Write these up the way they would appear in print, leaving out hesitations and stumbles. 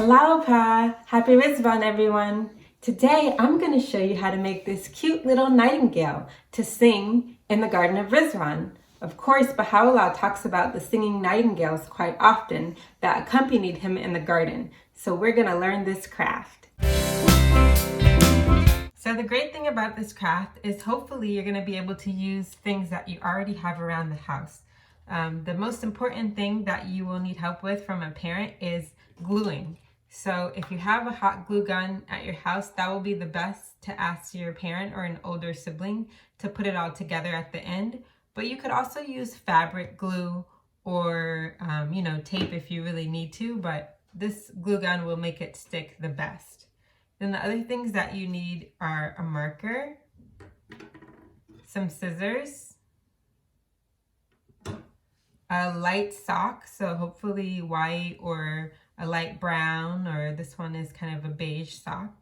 Aloha! Happy Ridvan, everyone! Today I'm going to show you how to make this cute little nightingale to sing in the Garden of Ridvan. Of course, Baha'i talks about the singing nightingales quite often that accompanied him in the garden. So we're going to learn this craft. So the great thing about this craft is hopefully you're going to be able to use things that you already have around the house. The most important thing that you will need help with from a parent is gluing. So if you have a hot glue gun at your house, that will be the best to ask your parent or an older sibling to put it all together at the end. But you could also use fabric glue or tape if you really need to, but this glue gun will make it stick the best. Then the other things that you need are a marker, some scissors, a light sock, so hopefully white or a light brown, or this one is kind of a beige sock.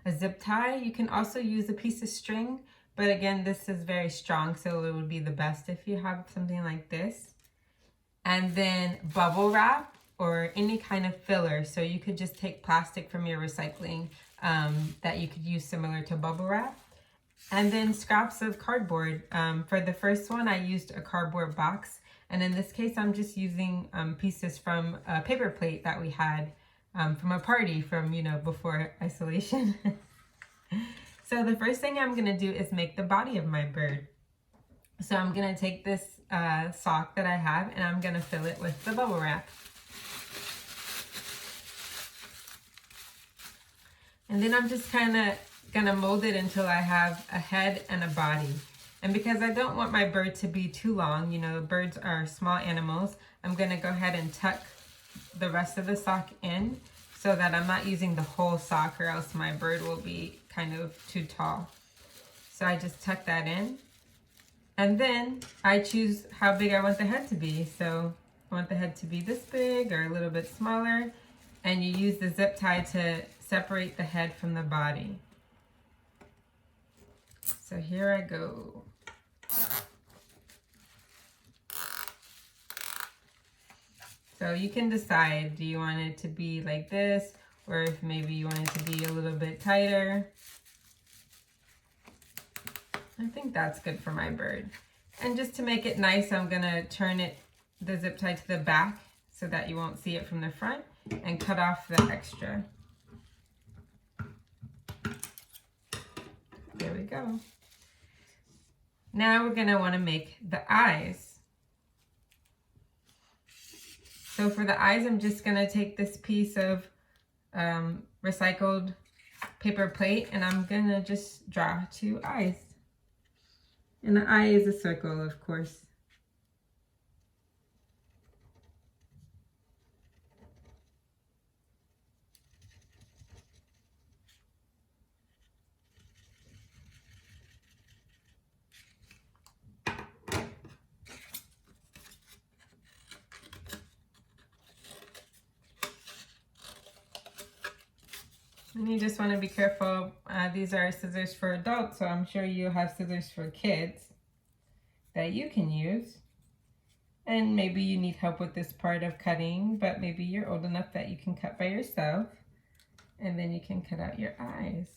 A zip tie. You can also use a piece of string, but again, this is very strong, so it would be the best if you have something like this. And then bubble wrap or any kind of filler. So you could just take plastic from your recycling that you could use similar to bubble wrap. And then scraps of cardboard. For the first one, I used a cardboard box. And in this case, I'm just using pieces from a paper plate that we had from a party from, before isolation. So the first thing I'm gonna do is make the body of my bird. So I'm gonna take this sock that I have and I'm gonna fill it with the bubble wrap. And then I'm just kind of gonna mold it until I have a head and a body. And because I don't want my bird to be too long, birds are small animals, I'm gonna go ahead and tuck the rest of the sock in so that I'm not using the whole sock or else my bird will be kind of too tall. So I just tuck that in. And then I choose how big I want the head to be. So I want the head to be this big or a little bit smaller. And you use the zip tie to separate the head from the body. So here I go. So you can decide, do you want it to be like this, or if maybe you want it to be a little bit tighter. I think that's good for my bird. And just to make it nice, I'm gonna turn the zip tie to the back so that you won't see it from the front and cut off the extra. There we go. Now we're gonna wanna make the eyes. So for the eyes, I'm just gonna take this piece of recycled paper plate and I'm gonna just draw 2 eyes. And the eye is a circle, of course. And you just want to be careful. These are scissors for adults, so I'm sure you have scissors for kids that you can use. And maybe you need help with this part of cutting, but maybe you're old enough that you can cut by yourself. And then you can cut out your eyes.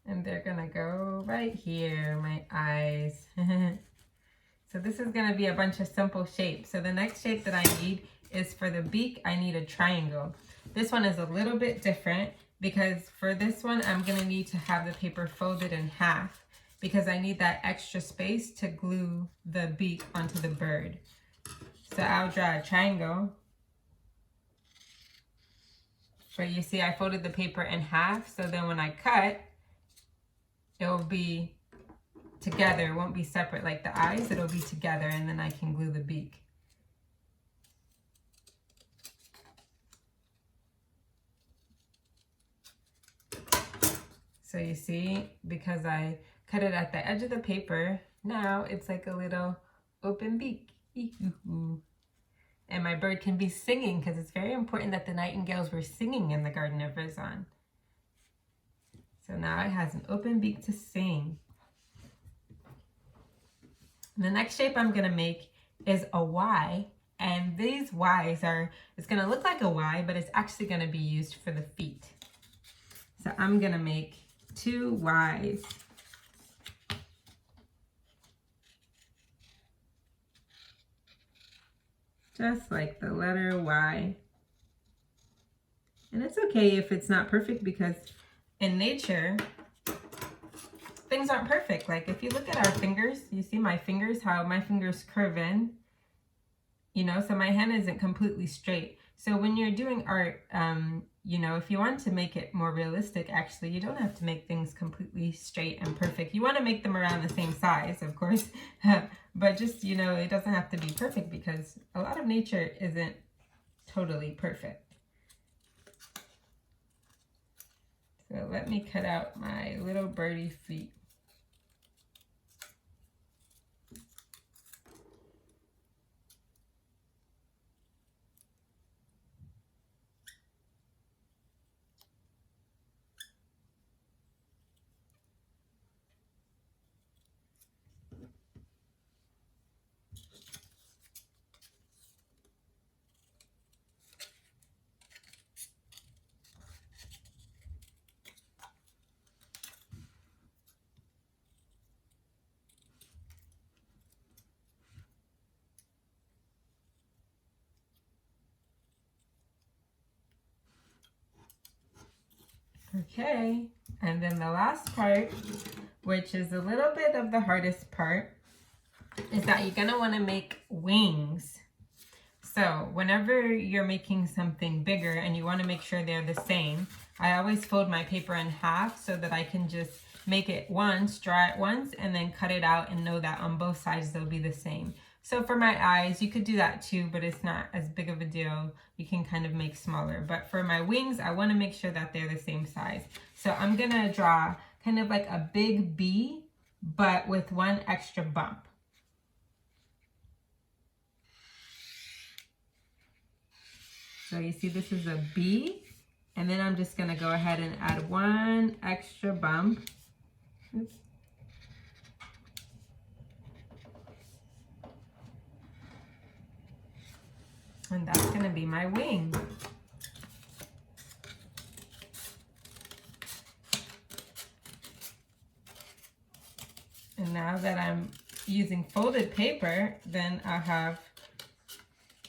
And they're gonna go right here, my eyes. So this is gonna be a bunch of simple shapes. So the next shape that I need is for the beak, I need a triangle. This one is a little bit different because for this one, I'm gonna need to have the paper folded in half because I need that extra space to glue the beak onto the bird. So I'll draw a triangle. But you see, I folded the paper in half, so then when I cut, it will be together. It won't be separate like the eyes. It'll be together, and then I can glue the beak. So you see, because I cut it at the edge of the paper, now it's like a little open beak. And my bird can be singing because it's very important that the nightingales were singing in the Garden of Ridvan. So now it has an open beak to sing. The next shape I'm gonna make is a Y, and these Ys are, it's gonna look like a Y, but it's actually gonna be used for the feet. So I'm gonna make 2 Ys. Just like the letter Y. And it's okay if it's not perfect, because in nature, things aren't perfect. Like if you look at our fingers, you see my fingers, how my fingers curve in, you know, so my hand isn't completely straight. So when you're doing art, you know, if you want to make it more realistic, actually, you don't have to make things completely straight and perfect. You want to make them around the same size, of course, but just, you know, it doesn't have to be perfect, because a lot of nature isn't totally perfect. So let me cut out my little birdie feet. Okay, and then the last part, which is a little bit of the hardest part, is that you're gonna wanna make wings. So whenever you're making something bigger and you wanna make sure they're the same, I always fold my paper in half so that I can just make it once, draw it once, and then cut it out and know that on both sides they'll be the same. So for my eyes, you could do that too, but it's not as big of a deal. You can kind of make smaller. But for my wings, I want to make sure that they're the same size. So I'm going to draw kind of like a big B, but with one extra bump. So you see this is a B, and then I'm just going to go ahead and add one extra bump. Oops. And that's going to be my wing. And now that I'm using folded paper, then I'll have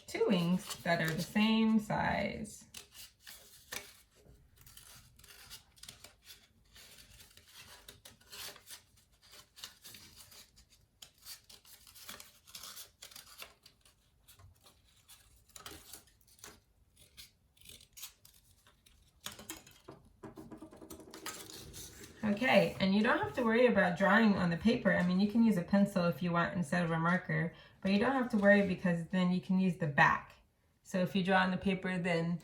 2 wings that are the same size. Okay, and you don't have to worry about drawing on the paper. I mean, you can use a pencil if you want instead of a marker, but you don't have to worry, because then you can use the back. So if you draw on the paper, then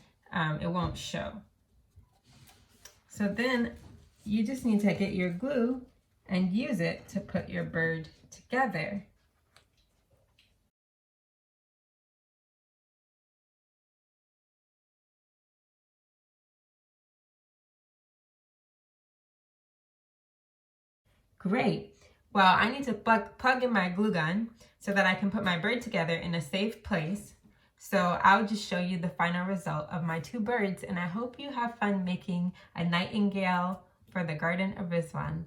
it won't show. So then you just need to get your glue and use it to put your bird together. Great. Well, I need to plug in my glue gun so that I can put my bird together in a safe place. So I'll just show you the final result of my 2 birds, and I hope you have fun making a nightingale for the Garden of Ridvan.